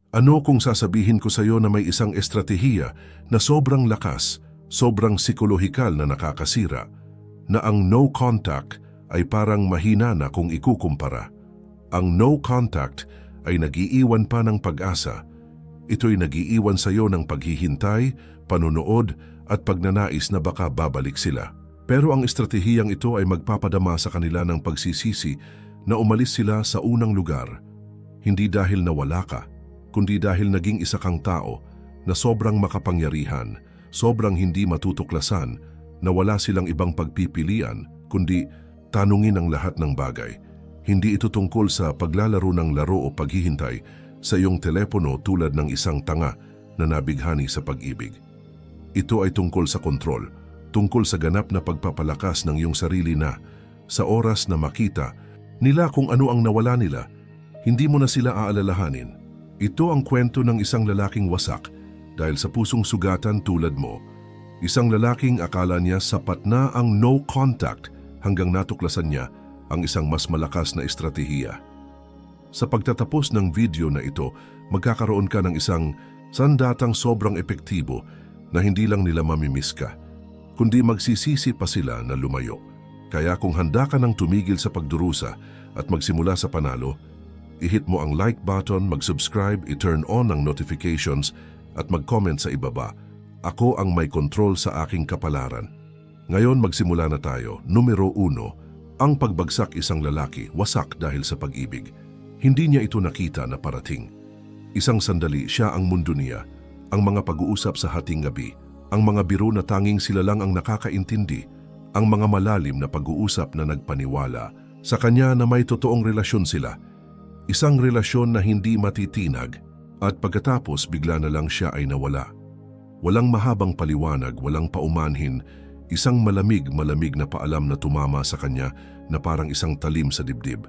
Ano kung sasabihin ko sa iyo na may isang estratehiya na sobrang lakas, sobrang psikolohikal na nakakasira, na ang no contact ay parang mahina na kung ikukumpara. Ang no contact ay nag-iiwan pa ng pag-asa. Ito'y nag-iiwan sa iyo ng paghihintay, panunood at pagnanais na baka babalik sila. Pero ang estratehiyang ito ay magpapadama sa kanila ng pagsisisi na umalis sila sa unang lugar. Hindi dahil nawala ka, kundi dahil naging isa kang tao na sobrang makapangyarihan, sobrang hindi matutuklasan, na wala silang ibang pagpipilian, kundi tanungin ang lahat ng bagay. Hindi ito tungkol sa paglalaro ng laro o paghihintay sa iyong telepono tulad ng isang tanga na nabighani sa pag-ibig. Ito ay tungkol sa kontrol, tungkol sa ganap na pagpapalakas ng iyong sarili na, sa oras na makita nila kung ano ang nawala nila, hindi mo na sila aalalahanin. Ito ang kwento ng isang lalaking wasak dahil sa pusong sugatan tulad mo. Isang lalaking akala niya sapat na ang no contact hanggang natuklasan niya ang isang mas malakas na estratehiya. Sa pagtatapos ng video na ito, magkakaroon ka ng isang sandatang sobrang epektibo na hindi lang nila mamimiss ka, kundi magsisisi pa sila na lumayo. Kaya kung handa ka ng tumigil sa pagdurusa at magsimula sa panalo, i-hit mo ang like button, mag-subscribe, i-turn on ang notifications at mag-comment sa ibaba. Ako ang may control sa aking kapalaran. Ngayon magsimula na tayo. Numero 1, ang pagbagsak isang lalaki, wasak dahil sa pag-ibig. Hindi niya ito nakita na parating. Isang sandali siya ang mundo niya, ang mga pag-uusap sa hating gabi, ang mga biro na tanging sila lang ang nakakaintindi, ang mga malalim na pag-uusap na nagpaniwala sa kanya na may totoong relasyon sila. Isang relasyon na hindi matitinag at pagkatapos bigla na lang siya ay nawala. Walang mahabang paliwanag, walang paumanhin, isang malamig na paalam na tumama sa kanya na parang isang talim sa dibdib.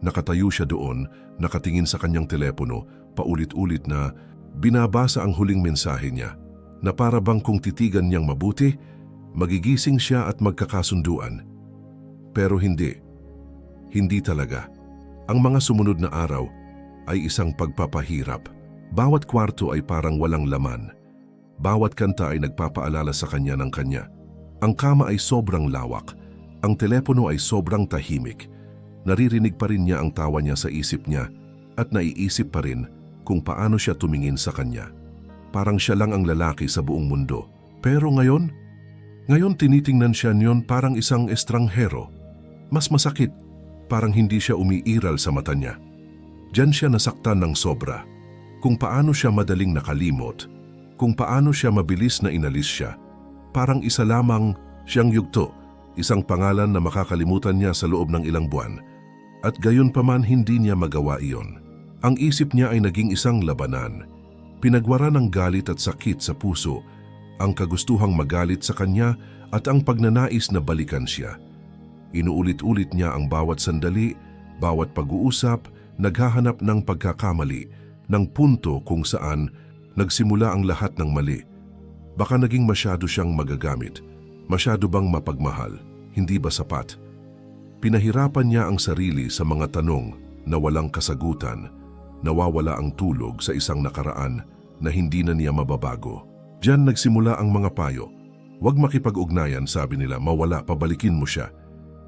Nakatayo siya doon, nakatingin sa kanyang telepono, paulit-ulit na binabasa ang huling mensahe niya, na para bang kung titigan niyang mabuti, magigising siya at magkakasunduan. Pero hindi talaga. Ang mga sumunod na araw ay isang pagpapahirap. Bawat kwarto ay parang walang laman. Bawat kanta ay nagpapaalala sa kanya ng kanya. Ang kama ay sobrang lawak. Ang telepono ay sobrang tahimik. Naririnig pa rin niya ang tawa niya sa isip niya at naiisip pa rin kung paano siya tumingin sa kanya. Parang siya lang ang lalaki sa buong mundo. Pero ngayon tinitingnan siya niyon parang isang estranghero. Mas masakit. Parang hindi siya umiiral sa mata niya. Diyan siya nasaktan ng sobra. Kung paano siya madaling nakalimot, kung paano siya mabilis na inalis siya. Parang isa lamang siyang yugto, isang pangalan na makakalimutan niya sa loob ng ilang buwan. At gayon pa man hindi niya magawa iyon. Ang isip niya ay naging isang labanan. Pinagwara ng galit at sakit sa puso, ang kagustuhang magalit sa kanya at ang pagnanais na balikan siya. Inuulit-ulit niya ang bawat sandali, bawat pag-uusap, naghahanap ng pagkakamali, ng punto kung saan nagsimula ang lahat ng mali. Baka naging masyado siyang magagamit, masyado bang mapagmahal, hindi ba sapat? Pinahirapan niya ang sarili sa mga tanong na walang kasagutan, nawawala ang tulog sa isang nakaraan na hindi na niya mababago. Diyan nagsimula ang mga payo. Huwag makipag-ugnayan, sabi nila, mawala, pabalikin mo siya.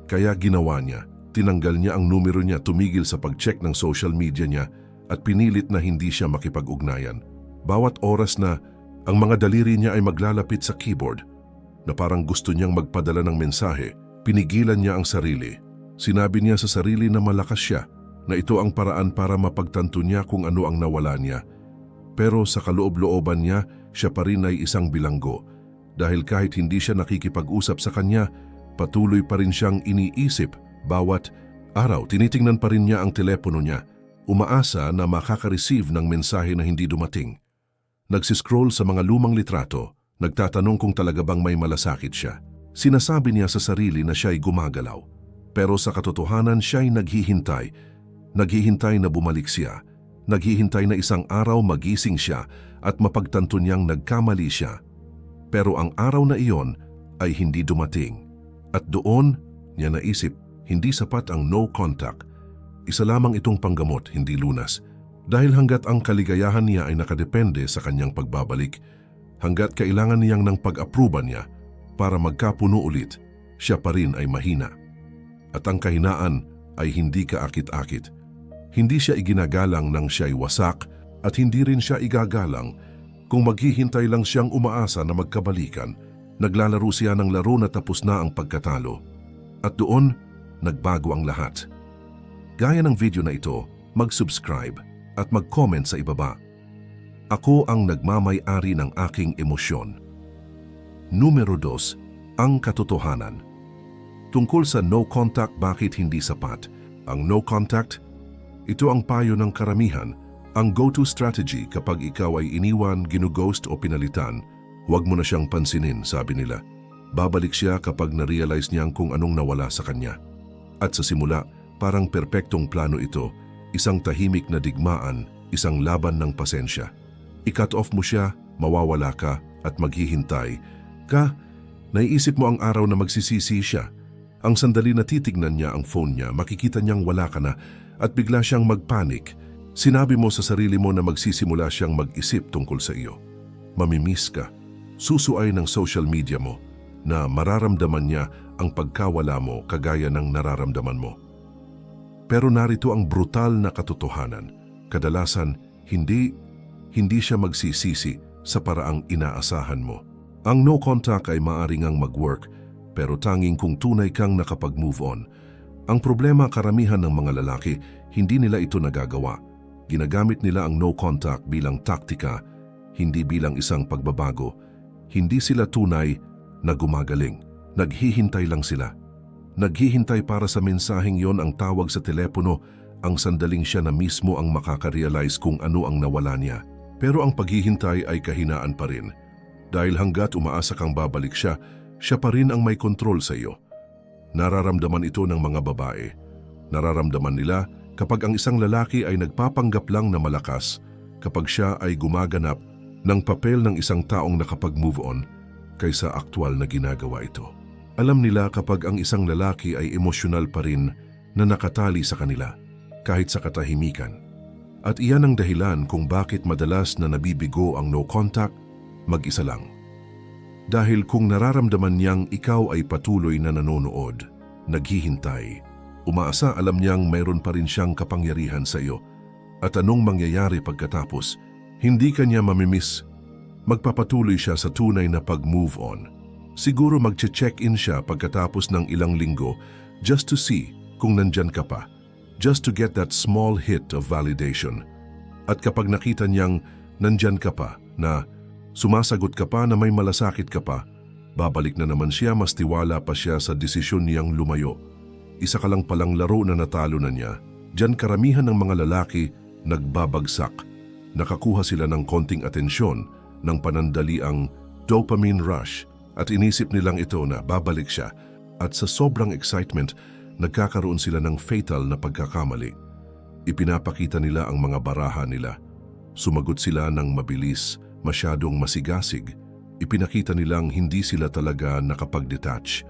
Kaya ginawa niya, tinanggal niya ang numero niya, tumigil sa pag-check ng social media niya at pinilit na hindi siya makipag-ugnayan. Bawat oras na ang mga daliri niya ay maglalapit sa keyboard na parang gusto niyang magpadala ng mensahe, pinigilan niya ang sarili. Sinabi niya sa sarili na malakas siya, na ito ang paraan para mapagtanto niya kung ano ang nawala niya. Pero sa kaloob-looban niya, siya pa rin ay isang bilanggo. Dahil kahit hindi siya nakikipag-usap sa kanya, patuloy pa rin siyang iniisip. Bawat araw, tinitingnan pa rin niya ang telepono niya, umaasa na makaka-receive ng mensahe na hindi dumating. Nagsiscroll sa mga lumang litrato, nagtatanong kung talaga bang may malasakit siya. Sinasabi niya sa sarili na siya'y gumagalaw. Pero sa katotohanan siya'y naghihintay. Naghihintay na bumalik siya. Naghihintay na isang araw magising siya at mapagtanto niyang nagkamali siya. Pero ang araw na iyon ay hindi dumating. At doon niya naisip, hindi sapat ang no contact. Isa lamang itong panggamot, hindi lunas. Dahil hanggat ang kaligayahan niya ay nakadepende sa kanyang pagbabalik, hanggat kailangan niyang ng pag-aproban niya para magkapuno ulit, siya pa rin ay mahina. At ang kahinaan ay hindi kaakit-akit. Hindi siya iginagalang nang siya'y wasak at hindi rin siya igagalang kung maghihintay lang siyang umaasa na magkabalikan. Naglalaro siya ng laro na tapos na ang pagkatalo. At doon, nagbago ang lahat. Gaya ng video na ito, mag-subscribe at mag-comment sa ibaba. Ako ang nagmamay-ari ng aking emosyon. Numero 2, ang katotohanan. Tungkol sa no contact, bakit hindi sapat? Ang no contact, ito ang payo ng karamihan, ang go-to strategy kapag ikaw ay iniwan, ginughost o pinalitan. Huwag mo na siyang pansinin, sabi nila. Babalik siya kapag na-realize niyang kung anong nawala sa kanya. At sa simula, parang perpektong plano ito, isang tahimik na digmaan, isang laban ng pasensya. I-cut off mo siya, mawawala ka, at maghihintay ka. Naiisip mo ang araw na magsisisi siya. Ang sandali na titignan niya ang phone niya, makikita niyang wala ka na at bigla siyang magpanik. Sinabi mo sa sarili mo na magsisimula siyang mag-isip tungkol sa iyo. Mamimiss ka. Susuay ng social media mo na mararamdaman niya ang pagkawala mo kagaya ng nararamdaman mo. Pero narito ang brutal na katotohanan. Kadalasan, hindi siya magsisisi sa paraang inaasahan mo. Ang no contact ay maaaring ang mag-work, pero tanging kung tunay kang nakapag-move on. Ang problema, karamihan ng mga lalaki, hindi nila ito nagagawa. Ginagamit nila ang no contact bilang taktika, hindi bilang isang pagbabago. Hindi sila tunay na gumagaling. Naghihintay lang sila. Naghihintay para sa mensaheng yon, ang tawag sa telepono, ang sandaling siya na mismo ang makaka-realize kung ano ang nawala niya. Pero ang paghihintay ay kahinaan pa rin. Dahil hanggat umaasa kang babalik siya, siya pa rin ang may kontrol sa iyo. Nararamdaman ito ng mga babae. Nararamdaman nila kapag ang isang lalaki ay nagpapanggap lang na malakas, kapag siya ay gumaganap ng papel ng isang taong nakapag-move on kaysa aktwal na ginagawa ito. Alam nila kapag ang isang lalaki ay emosyonal pa rin na nakatali sa kanila, kahit sa katahimikan. At iyan ang dahilan kung bakit madalas na nabibigo ang no contact, mag-isa lang. Dahil kung nararamdaman niyang ikaw ay patuloy na nanonood, naghihintay, umaasa, alam niyang mayroon pa rin siyang kapangyarihan sa iyo. At anong mangyayari pagkatapos? Hindi kanya mamimiss. Magpapatuloy siya sa tunay na pag-move on. Siguro magche-check-in siya pagkatapos ng ilang linggo just to see kung nandyan ka pa. Just to get that small hit of validation. At kapag nakita niyang nandyan ka pa, na sumasagot ka pa, na may malasakit ka pa, babalik na naman siya, mas tiwala pa siya sa desisyon niyang lumayo. Isa ka lang palang laro na natalo na niya. Diyan karamihan ng mga lalaki nagbabagsak. Nakakuha sila ng konting atensyon, ng panandaliang dopamine rush, at inisip nilang ito na babalik siya. At sa sobrang excitement, nagkakaroon sila ng fatal na pagkakamali. Ipinapakita nila ang mga baraha nila. Sumagot sila ng mabilis, masyadong masigasig. Ipinakita nilang hindi sila talaga nakapag-detach.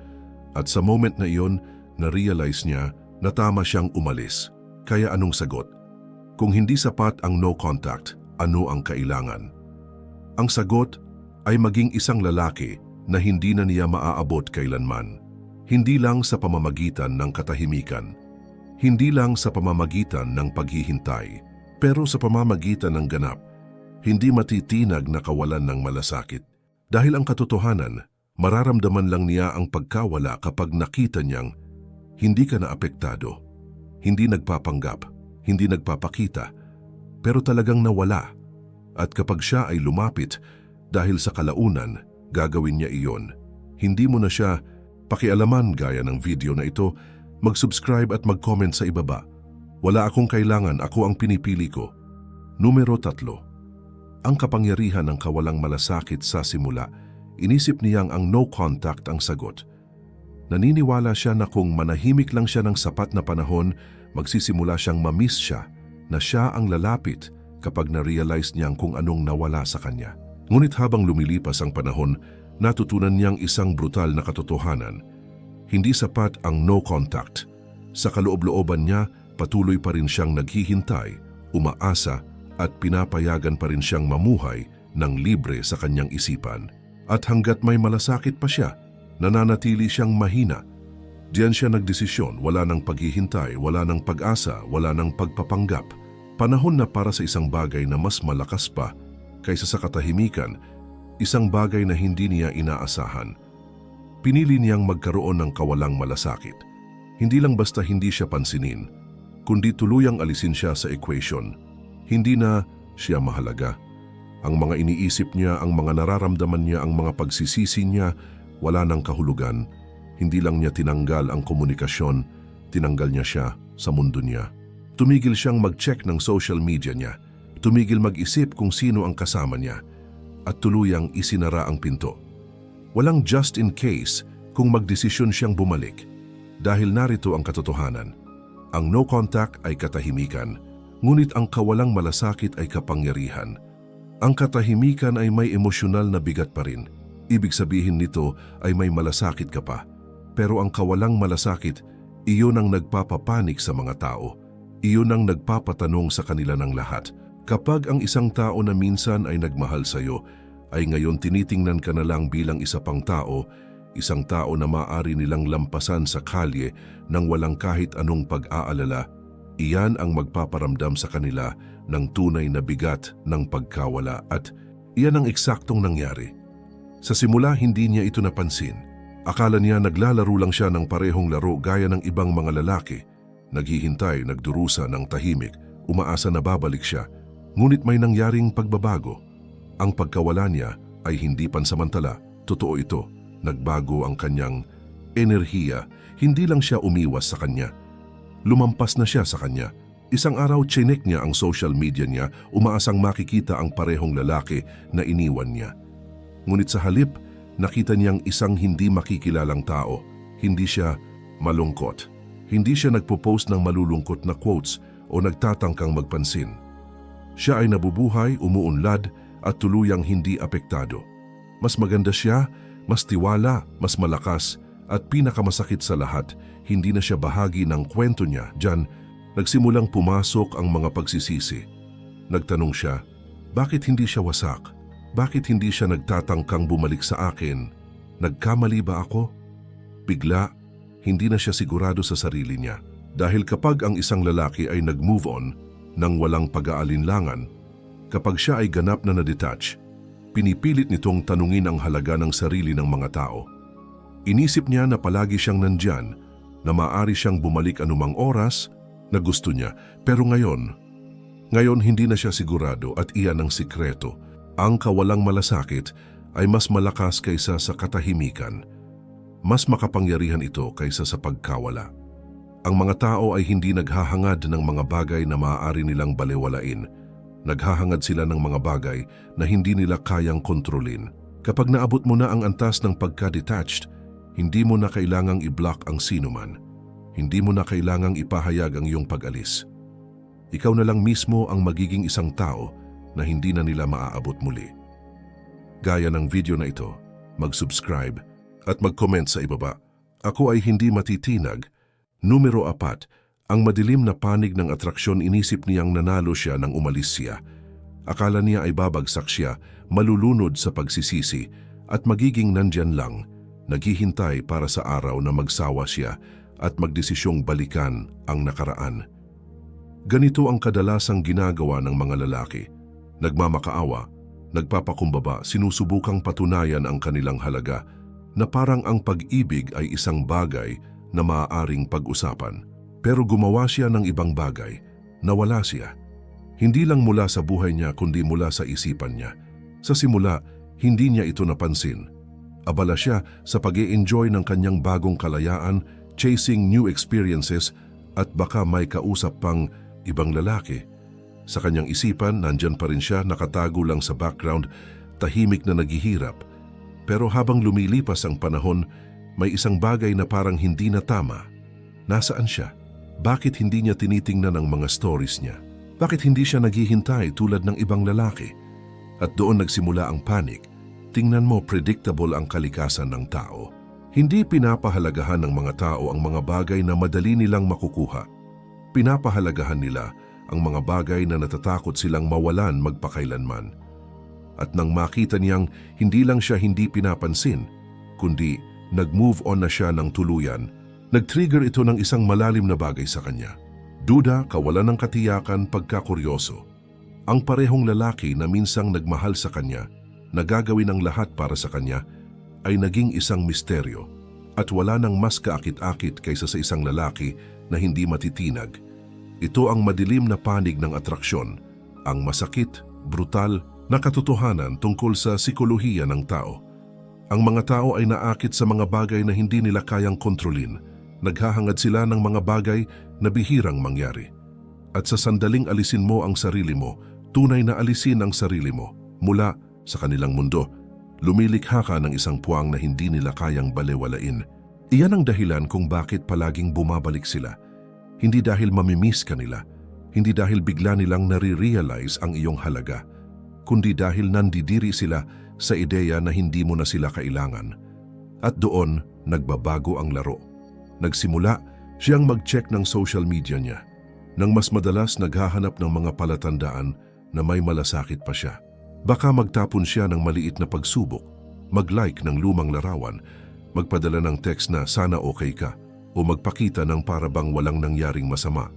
At sa moment na iyon, na-realize niya na tama siyang umalis. Kaya anong sagot? Kung hindi sapat ang no contact, ano ang kailangan? Ang sagot ay maging isang lalaki na hindi na niya maaabot kailanman. Hindi lang sa pamamagitan ng katahimikan, hindi lang sa pamamagitan ng paghihintay, pero sa pamamagitan ng ganap, hindi matitinag na kawalan ng malasakit. Dahil ang katotohanan, mararamdaman lang niya ang pagkawala kapag nakita niyang hindi ka na apektado, hindi nagpapanggap, hindi nagpapakita, pero talagang nawala. At kapag siya ay lumapit dahil sa kalaunan, gagawin niya iyon. Hindi mo na siya pakialaman gaya ng video na ito, mag-subscribe at mag-comment sa ibaba. Wala akong kailangan, ako ang pinipili ko. Numero 3. Ang kapangyarihan ng kawalang malasakit sa simula. Inisip niyang ang no contact ang sagot. Naniniwala siya na kung manahimik lang siya ng sapat na panahon, magsisimula siyang mamiss siya, na siya ang lalapit kapag na-realize niyang kung anong nawala sa kanya. Ngunit habang lumilipas ang panahon, natutunan niyang isang brutal na katotohanan. Hindi sapat ang no contact. Sa kaloob-looban niya, patuloy pa rin siyang naghihintay, umaasa at pinapayagan pa rin siyang mamuhay ng libre sa kanyang isipan. At hanggat may malasakit pa siya, nananatili siyang mahina. Diyan siya nagdesisyon, wala nang paghihintay, wala nang pag-asa, wala nang pagpapanggap. Panahon na para sa isang bagay na mas malakas pa kaysa sa katahimikan, isang bagay na hindi niya inaasahan. Pinili niyang magkaroon ng kawalang malasakit. Hindi lang basta hindi siya pansinin, kundi tuluyang alisin siya sa equation. Hindi na siya mahalaga. Ang mga iniisip niya, ang mga nararamdaman niya, ang mga pagsisisi niya, wala nang kahulugan. Hindi lang niya tinanggal ang komunikasyon, tinanggal niya siya sa mundo niya. Tumigil siyang mag-check ng social media niya, tumigil mag-isip kung sino ang kasama niya, at tuluyang isinara ang pinto. Walang just in case kung magdesisyon siyang bumalik. Dahil narito ang katotohanan. Ang no contact ay katahimikan, ngunit ang kawalang malasakit ay kapangyarihan. Ang katahimikan ay may emosyonal na bigat pa rin. Ibig sabihin nito ay may malasakit ka pa. Pero ang kawalang malasakit, iyon ang nagpapapanik sa mga tao. Iyon ang nagpapatanong sa kanila ng lahat. Kapag ang isang tao na minsan ay nagmahal sa iyo, ay ngayon tinitingnan ka na lang bilang isa pang tao, isang tao na maaari nilang lampasan sa kalye nang walang kahit anong pag-aalala, iyan ang magpaparamdam sa kanila ng tunay na bigat ng pagkawala at iyan ang eksaktong nangyari. Sa simula hindi niya ito napansin. Akala niya naglalaro lang siya ng parehong laro gaya ng ibang mga lalaki. Naghihintay, nagdurusa ng tahimik, umaasa na babalik siya. Ngunit may nangyaring pagbabago. Ang pagkawala niya ay hindi pansamantala. Totoo ito. Nagbago ang kanyang enerhiya. Hindi lang siya umiwas sa kanya. Lumampas na siya sa kanya. Isang araw, chinek niya ang social media niya, umaasang makikita ang parehong lalaki na iniwan niya. Ngunit sa halip, nakita niyang isang hindi makikilalang tao. Hindi siya malungkot. Hindi siya nagpo-post ng malulungkot na quotes o nagtatangkang magpansin. Siya ay nabubuhay, umuunlad at tuluyang hindi apektado. Mas maganda siya, mas tiwala, mas malakas at pinakamasakit sa lahat, hindi na siya bahagi ng kwento niya. Diyan, nagsimulang pumasok ang mga pagsisisi. Nagtanong siya, bakit hindi siya wasak? Bakit hindi siya nagtatangkang bumalik sa akin? Nagkamali ba ako? Bigla, hindi na siya sigurado sa sarili niya. Dahil kapag ang isang lalaki ay nag-move on nang walang pag-aalinlangan, kapag siya ay ganap na na-detach, pinipilit nitong tanungin ang halaga ng sarili ng mga tao. Inisip niya na palagi siyang nandyan, na maaari siyang bumalik anumang oras na gusto niya. Pero ngayon hindi na siya sigurado at iyan ang sikreto. Ang kawalang malasakit ay mas malakas kaysa sa katahimikan. Mas makapangyarihan ito kaysa sa pagkawala. Ang mga tao ay hindi naghahangad ng mga bagay na maaari nilang balewalain. Naghahangad sila ng mga bagay na hindi nila kayang kontrolin. Kapag naabot mo na ang antas ng pagka-detached, hindi mo na kailangang i-block ang sinuman. Hindi mo na kailangang ipahayag ang iyong pag-alis. Ikaw na lang mismo ang magiging isang tao na hindi na nila maaabot muli. Gaya ng video na ito, mag-subscribe at mag-comment sa ibaba. Ako ay hindi matitinag. Numero 4, ang madilim na panig ng atraksyon, inisip niyang nanalo siya nang umalis siya. Akala niya ay babagsak siya, malulunod sa pagsisisi at magiging nandyan lang, naghihintay para sa araw na magsawa siya at magdesisyong balikan ang nakaraan. Ganito ang kadalasang ginagawa ng mga lalaki. Nagmamakaawa, nagpapakumbaba, sinusubukang patunayan ang kanilang halaga na parang ang pag-ibig ay isang bagay na maaaring pag-usapan. Pero gumawa siya ng ibang bagay, nawala siya. Hindi lang mula sa buhay niya kundi mula sa isipan niya. Sa simula, hindi niya ito napansin. Abala siya sa pag-e-enjoy ng kanyang bagong kalayaan, chasing new experiences at baka may kausap pang ibang lalaki. Sa kanyang isipan, nandyan pa rin siya, nakatago lang sa background, tahimik na naghihirap. Pero habang lumilipas ang panahon, may isang bagay na parang hindi na tama. Nasaan siya? Bakit hindi niya tinitingnan ang mga stories niya? Bakit hindi siya naghihintay tulad ng ibang lalaki? At doon nagsimula ang panic. Tingnan mo, predictable ang kalikasan ng tao. Hindi pinapahalagahan ng mga tao ang mga bagay na madali nilang makukuha. Pinapahalagahan nila ang mga bagay na natatakot silang mawalan magpakailanman. At nang makita niyang hindi lang siya hindi pinapansin, kundi nag-move on na siya ng tuluyan, nag-trigger ito ng isang malalim na bagay sa kanya. Duda, kawalan ng katiyakan, pagkakuryoso. Ang parehong lalaki na minsang nagmahal sa kanya, nagagawin ang lahat para sa kanya, ay naging isang misteryo. At wala nang mas kaakit-akit kaysa sa isang lalaki na hindi matitinag. Ito ang madilim na panig ng atraksyon, ang masakit, brutal na katotohanan tungkol sa sikolohiya ng tao. Ang mga tao ay naakit sa mga bagay na hindi nila kayang kontrolin. Naghahangad sila ng mga bagay na bihirang mangyari. At sa sandaling alisin mo ang sarili mo, tunay na alisin ang sarili mo mula sa kanilang mundo, lumilikha ka ng isang puwang na hindi nila kayang balewalain. Iyan ang dahilan kung bakit palaging bumabalik sila. Hindi dahil mamimiss ka nila, hindi dahil bigla nilang nare-realize ang iyong halaga, kundi dahil nandidiri sila sa ideya na hindi mo na sila kailangan. At doon, nagbabago ang laro. Nagsimula siyang mag-check ng social media niya, nang mas madalas naghahanap ng mga palatandaan na may malasakit pa siya. Baka magtapon siya ng maliit na pagsubok, mag-like ng lumang larawan, magpadala ng text na sana okay ka, o magpakita ng parabang walang nangyaring masama.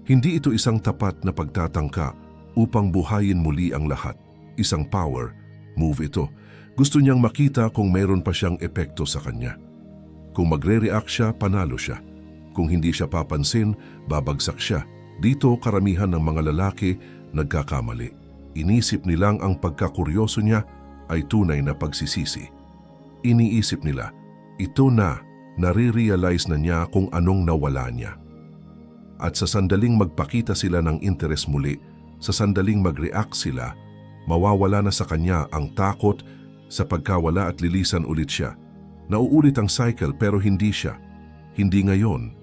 Hindi ito isang tapat na pagtatangka upang buhayin muli ang lahat. Isang power move ito. Gusto niyang makita kung mayroon pa siyang epekto sa kanya. Kung magre-react siya, panalo siya. Kung hindi siya papansin, babagsak siya. Dito karamihan ng mga lalaki nagkakamali. Inisip nilang ang pagkakuryoso niya ay tunay na pagsisisi. Iniisip nila, ito na, nare-realize na niya kung anong nawala niya. At sa sandaling magpakita sila ng interes muli, sa sandaling mag-react sila, mawawala na sa kanya ang takot sa pagkawala at lilisan ulit siya. Nauulit ang cycle pero hindi siya. Hindi ngayon.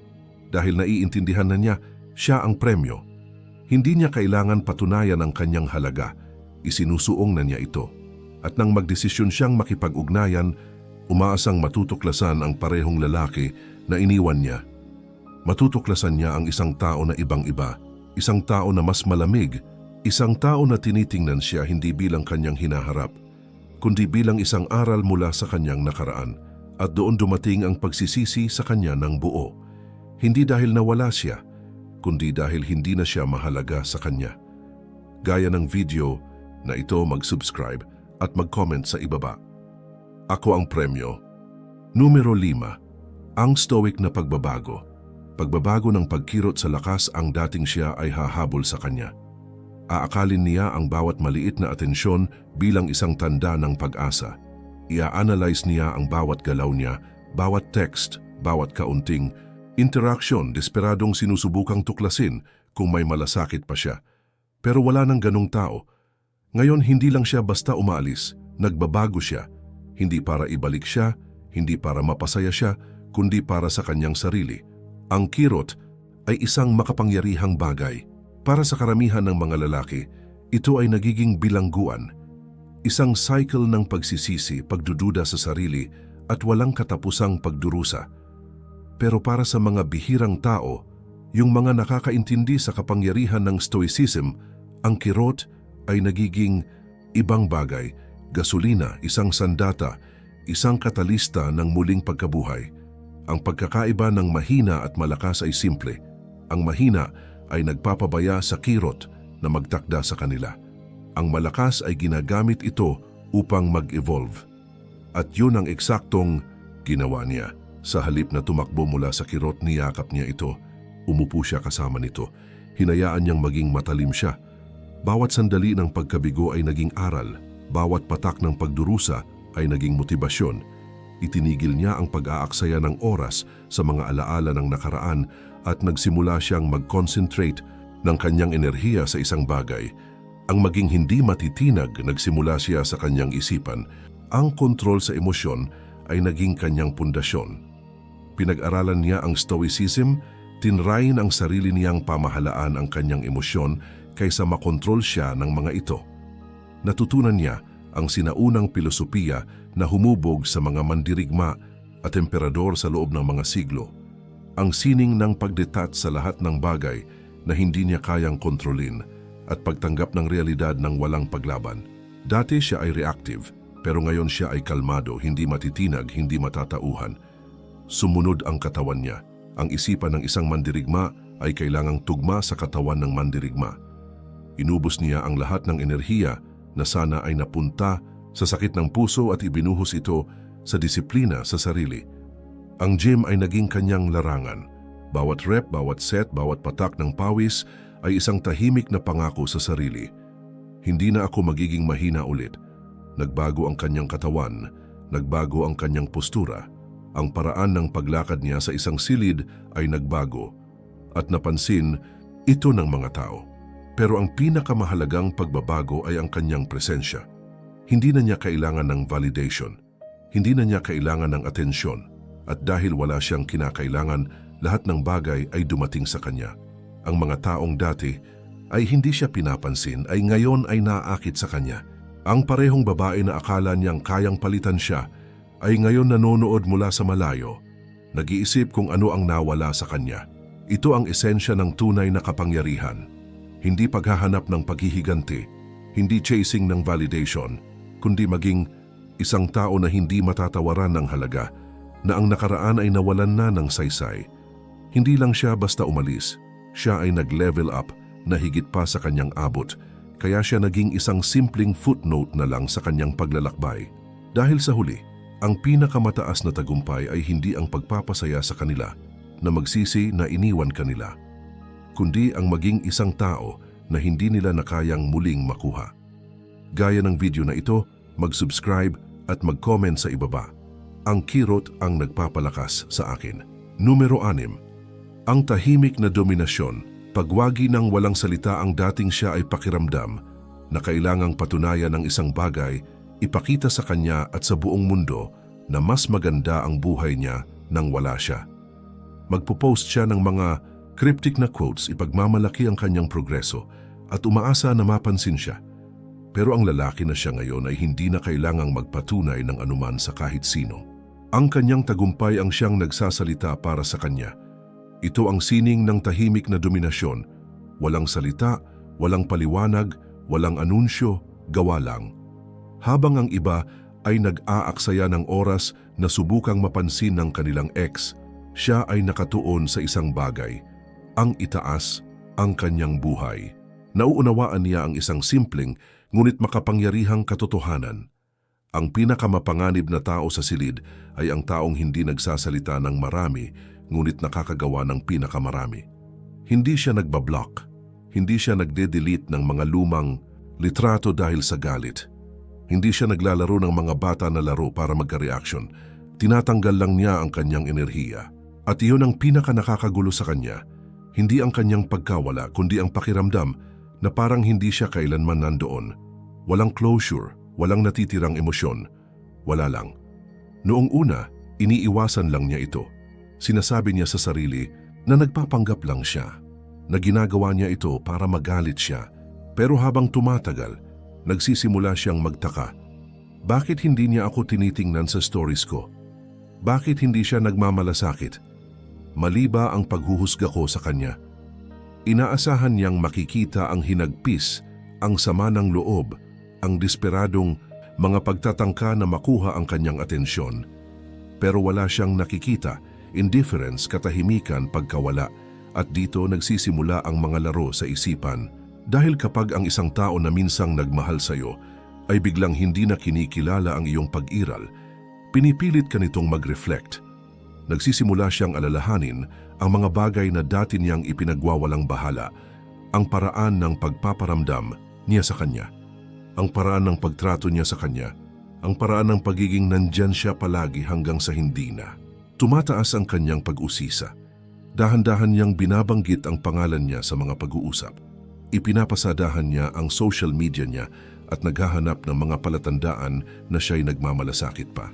Dahil naiintindihan na niya, siya ang premyo. Hindi niya kailangan patunayan ang kanyang halaga. Isinusuong na niya ito. At nang magdesisyon siyang makipag-ugnayan, umaasang matutuklasan ang parehong lalaki na iniwan niya. Matutuklasan niya ang isang tao na ibang-iba, isang tao na mas malamig, isang tao na tinitingnan siya hindi bilang kanyang hinaharap, kundi bilang isang aral mula sa kanyang nakaraan. At doon dumating ang pagsisisi sa kanya ng buo. Hindi dahil nawala siya, kundi dahil hindi na siya mahalaga sa kanya. Gaya ng video na ito, mag-subscribe at mag-comment sa ibaba. Ako ang premyo. Numero 5. Ang stoic na pagbabago. Pagbabago ng pagkirot sa lakas ang dating siya ay hahabol sa kanya. Aakalin niya ang bawat maliit na atensyon bilang isang tanda ng pag-asa. Ia-analyze niya ang bawat galaw niya, bawat text, bawat kaunting interaction, desperadong sinusubukang tuklasin kung may malasakit pa siya. Pero wala nang ganong tao. Ngayon hindi lang siya basta umaalis, nagbabago siya. Hindi para ibalik siya, hindi para mapasaya siya, kundi para sa kanyang sarili. Ang kirot ay isang makapangyarihang bagay. Para sa karamihan ng mga lalaki, ito ay nagiging bilangguan. Isang cycle ng pagsisisi, pagdududa sa sarili, at walang katapusang pagdurusa. Pero para sa mga bihirang tao, yung mga nakakaintindi sa kapangyarihan ng stoicism, ang kirot ay nagiging ibang bagay, gasolina, isang sandata, isang katalista ng muling pagkabuhay. Ang pagkakaiba ng mahina at malakas ay simple. Ang mahina ay nagpapabaya sa kirot na magtakda sa kanila. Ang malakas ay ginagamit ito upang mag-evolve. At yun ang eksaktong ginawa niya. Sa halip na tumakbo mula sa kirot, niyakap niya ito. Umupo siya kasama nito. Hinayaan niyang maging matalim siya. Bawat sandali ng pagkabigo ay naging aral. Bawat patak ng pagdurusa ay naging motibasyon. Itinigil niya ang pag-aaksaya ng oras sa mga alaala ng nakaraan at nagsimula siyang mag-concentrate ng kanyang enerhiya sa isang bagay. Ang maging hindi matitinag, nagsimula siya sa kanyang isipan. Ang kontrol sa emosyon ay naging kanyang pundasyon. Pinag-aralan niya ang stoicism, tinrayin ang sarili niyang pamahalaan ang kanyang emosyon kaysa makontrol siya ng mga ito. Natutunan niya ang sinaunang pilosopiya na humubog sa mga mandirigma at emperador sa loob ng mga siglo. Ang sining ng pagdetat sa lahat ng bagay, na hindi niya kayang kontrolin at pagtanggap ng realidad ng walang paglaban. Dati siya ay reactive, pero ngayon siya ay kalmado, hindi matitinag, hindi matatauhan. Sumunod ang katawan niya. Ang isipan ng isang mandirigma ay kailangang tugma sa katawan ng mandirigma. Inubos niya ang lahat ng enerhiya na sana ay napunta sa sakit ng puso at ibinuhos ito sa disiplina sa sarili. Ang gym ay naging kanyang larangan. Bawat rep, bawat set, bawat patak ng pawis ay isang tahimik na pangako sa sarili. Hindi na ako magiging mahina ulit. Nagbago ang kanyang katawan, nagbago ang kanyang postura. Ang paraan ng paglakad niya sa isang silid ay nagbago at napansin ito ng mga tao. Pero ang pinakamahalagang pagbabago ay ang kanyang presensya. Hindi na niya kailangan ng validation. Hindi na niya kailangan ng atensyon. At dahil wala siyang kinakailangan, lahat ng bagay ay dumating sa kanya. Ang mga taong dati ay hindi siya pinapansin ay ngayon ay naaakit sa kanya. Ang parehong babae na akala niyang kayang palitan siya ay ngayon nanonood mula sa malayo. Nag-iisip kung ano ang nawala sa kanya. Ito ang esensya ng tunay na kapangyarihan. Hindi paghahanap ng paghihiganti, hindi chasing ng validation, kundi maging isang tao na hindi matatawaran ng halaga, na ang nakaraan ay nawalan na ng saysay. Hindi lang siya basta umalis, siya ay nag-level up na higit pa sa kanyang abot, kaya siya naging isang simpleng footnote na lang sa kanyang paglalakbay. Dahil sa huli, ang pinakamataas na tagumpay ay hindi ang pagpapasaya sa kanila na magsisi na iniwan kanila, kundi ang maging isang tao na hindi nila nakayang muling makuha. Gaya ng video na ito, mag-subscribe at mag-comment sa ibaba. Ang kirot ang nagpapalakas sa akin. Numero 6. Ang tahimik na dominasyon. Pagwagi ng walang salita ang dating siya ay pakiramdam na kailangang patunayan ng isang bagay, ipakita sa kanya at sa buong mundo na mas maganda ang buhay niya nang wala siya. Magpo-post siya ng mga cryptic na quotes, ipagmamalaki ang kanyang progreso at umaasa na mapansin siya. Pero ang lalaki na siya ngayon ay hindi na kailangang magpatunay ng anuman sa kahit sino. Ang kanyang tagumpay ang siyang nagsasalita para sa kanya. Ito ang sining ng tahimik na dominasyon. Walang salita, walang paliwanag, walang anunsyo, gawa lang. Habang ang iba ay nag-aaksaya ng oras na subukang mapansin ng kanilang ex, siya ay nakatuon sa isang bagay. Ang itaas, ang kanyang buhay. Nauunawaan niya ang isang simpleng ngunit makapangyarihang katotohanan. Ang pinakamapanganib na tao sa silid ay ang taong hindi nagsasalita ng marami ngunit nakakagawa ng pinakamarami. Hindi siya nagbablock, hindi siya nagde-delete ng mga lumang litrato dahil sa galit. Hindi siya naglalaro ng mga bata na laro para magka-reaction. Tinatanggal lang niya ang kanyang enerhiya. At iyon ang pinaka-nakakagulo sa kanya. Hindi ang kanyang pagkawala kundi ang pakiramdam na parang hindi siya kailanman nandoon. Walang closure, walang natitirang emosyon. Wala lang. Noong una, iniiwasan lang niya ito. Sinasabi niya sa sarili na nagpapanggap lang siya, na ginagawa niya ito para magalit siya. Pero habang tumatagal, nagsisimula siyang magtaka. Bakit hindi niya ako tinitingnan sa stories ko? Bakit hindi siya nagmamalasakit? Mali ba ang paghuhusga ko sa kanya? Inaasahan niyang makikita ang hinagpis, ang sama ng loob, ang desperadong mga pagtatangka na makuha ang kanyang atensyon. Pero wala siyang nakikita, indifference, katahimikan, pagkawala, at dito nagsisimula ang mga laro sa isipan. Dahil kapag ang isang tao na minsang nagmahal sa iyo ay biglang hindi na kinikilala ang iyong pag-iral, pinipilit ka nitong mag-reflect. Nagsisimula siyang alalahanin ang mga bagay na dati niyang ipinagwawalang bahala, ang paraan ng pagpaparamdam niya sa kanya, ang paraan ng pagtrato niya sa kanya, ang paraan ng pagiging nandyan siya palagi hanggang sa hindi na. Tumataas ang kanyang pag-usisa. Dahan-dahan niyang binabanggit ang pangalan niya sa mga pag-uusap. Ipinapasadahan niya ang social media niya at naghahanap ng mga palatandaan na siya'y nagmamalasakit pa.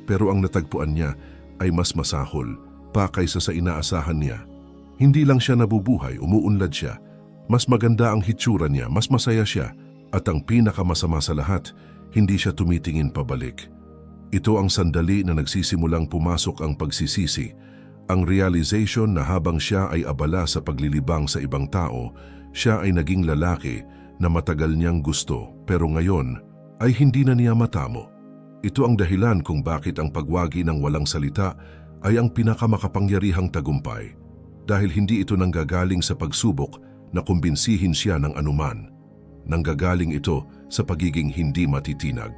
Pero ang natagpuan niya ay mas masahol pa kaysa sa inaasahan niya. Hindi lang siya nabubuhay, umuunlad siya. Mas maganda ang hitsura niya, mas masaya siya. At ang pinakamasama sa lahat, hindi siya tumitingin pabalik. Ito ang sandali na nagsisimulang pumasok ang pagsisisi, Ang realization na habang siya ay abala sa paglilibang sa ibang tao, siya ay naging lalaki na matagal niyang gusto pero ngayon ay hindi na niya matamo. Ito ang dahilan kung bakit ang pagwagi ng walang salita ay ang pinakamakapangyarihang tagumpay dahil hindi ito nanggagaling sa pagsubok na kumbinsihin siya ng anuman. Nanggagaling ito sa pagiging hindi matitinag.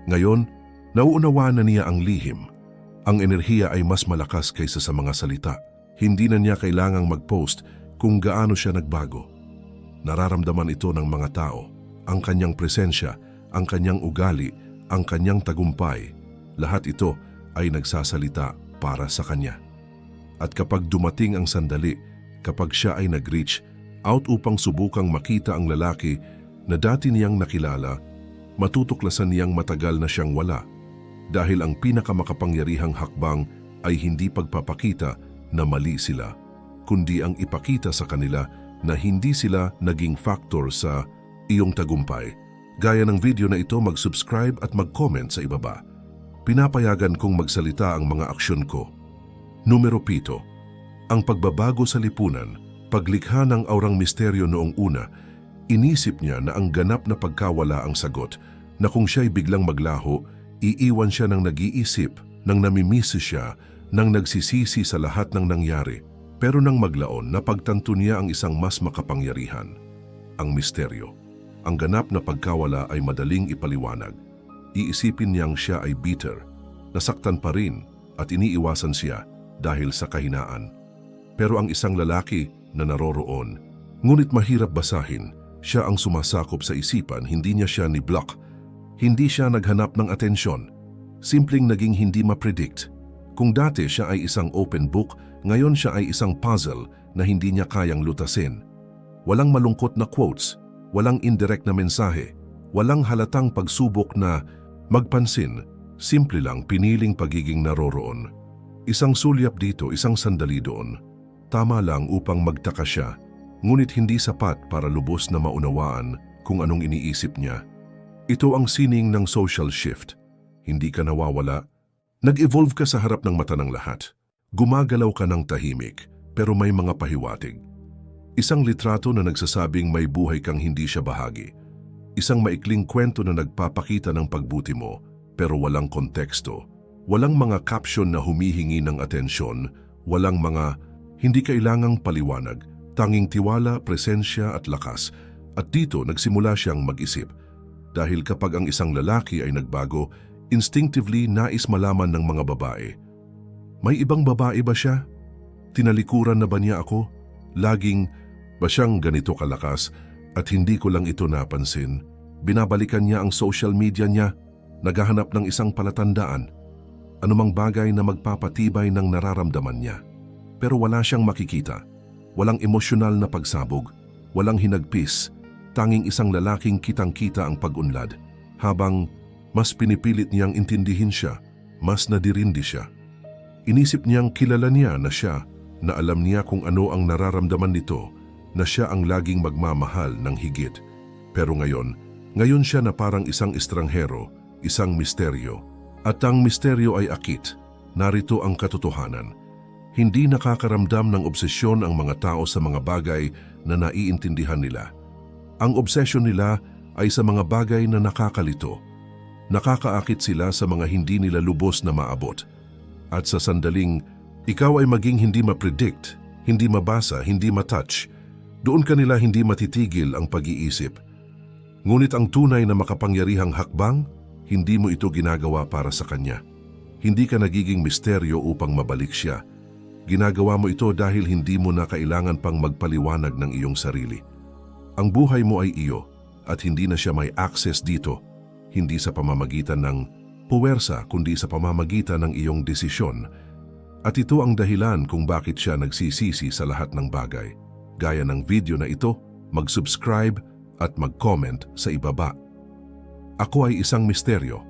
Ngayon, nauunawaan na niya ang lihim. Ang enerhiya ay mas malakas kaysa sa mga salita. Hindi na niya kailangang mag-post kung gaano siya nagbago. Nararamdaman ito ng mga tao, ang kanyang presensya, ang kanyang ugali, ang kanyang tagumpay. Lahat ito ay nagsasalita para sa kanya. At kapag dumating ang sandali, kapag siya ay nag-reach out upang subukang makita ang lalaki na dati niyang nakilala, matutuklasan niyang matagal na siyang wala. Dahil ang pinakamakapangyarihang hakbang ay hindi pagpapakita na mali sila, kundi ang ipakita sa kanila na hindi sila naging factor sa iyong tagumpay. Gaya ng video na ito, mag-subscribe at mag-comment sa ibaba. Pinapayagan kong magsalita ang mga aksyon ko. Numero 7. Ang pagbabago sa lipunan. Paglikha ng aurang misteryo noong una, inisip niya na ang ganap na pagkawala ang sagot, na kung siya'y biglang maglaho, iiwan siya ng nag-iisip, nang namimisi siya, nang nagsisisi sa lahat ng nangyari. Pero nang maglaon, napagtanto niya ang isang mas makapangyarihan. Ang misteryo. Ang ganap na pagkawala ay madaling ipaliwanag. Iisipin niyang siya ay bitter, nasaktan pa rin at iniiwasan siya dahil sa kahinaan. Pero ang isang lalaki na naroroon, ngunit mahirap basahin, siya ang sumasakop sa isipan, hindi niya siya ni-block. Hindi siya naghanap ng atensyon. Simpleng naging hindi ma-predict. Kung dati siya ay isang open book, ngayon siya ay isang puzzle na hindi niya kayang lutasin. Walang malungkot na quotes, walang indirect na mensahe, walang halatang pagsubok na magpansin, simple lang piniling pagiging naroroon. Isang sulyap dito, isang sandali doon. Tama lang upang magtaka siya, ngunit hindi sapat para lubos na maunawaan kung anong iniisip niya. Ito ang sining ng social shift. Hindi ka nawawala. Nag-evolve ka sa harap ng mata ng lahat. Gumagalaw ka ng tahimik, pero may mga pahiwatig. Isang litrato na nagsasabing may buhay kang hindi siya bahagi. Isang maikling kwento na nagpapakita ng pagbuti mo, pero walang konteksto. Walang mga caption na humihingi ng atensyon, walang mga hindi kailangang paliwanag, tanging tiwala, presensya at lakas. At dito nagsimula siyang mag-isip. Dahil kapag ang isang lalaki ay nagbago, instinctively nais malaman ng mga babae. May ibang babae ba siya? Tinalikuran na ba niya ako? Laging ba siyang ganito kalakas at hindi ko lang ito napansin? Binabalikan niya ang social media niya, naghahanap ng isang palatandaan. Anumang bagay na magpapatibay ng nararamdaman niya. Pero wala siyang makikita. Walang emosyonal na pagsabog, walang hinagpis. Tanging isang lalaking kitang-kita ang pag-unlad. Habang mas pinipilit niyang intindihin siya, mas nadirindi siya. Inisip niyang kilala niya na siya, na alam niya kung ano ang nararamdaman nito, na siya ang laging magmamahal ng higit. Pero ngayon siya na parang isang estranghero, isang misteryo. At ang misteryo ay akit. Narito ang katotohanan. Hindi nakakaramdam ng obsesyon ang mga tao sa mga bagay na naiintindihan nila. Ang obsesyon nila ay sa mga bagay na nakakalito. Nakakaakit sila sa mga hindi nila lubos na maabot. At sa sandaling, ikaw ay maging hindi ma-predict, hindi mabasa, hindi matouch, doon kanila hindi matitigil ang pag-iisip. Ngunit ang tunay na makapangyarihang hakbang, hindi mo ito ginagawa para sa kanya. Hindi ka nagiging misteryo upang mabalik siya. Ginagawa mo ito dahil hindi mo na kailangan pang magpaliwanag ng iyong sarili. Ang buhay mo ay iyo at hindi na siya may access dito, hindi sa pamamagitan ng puwersa kundi sa pamamagitan ng iyong desisyon. At ito ang dahilan kung bakit siya nagsisisi sa lahat ng bagay. Gaya ng video na ito, mag-subscribe at mag-comment sa ibaba. Ako ay isang misteryo.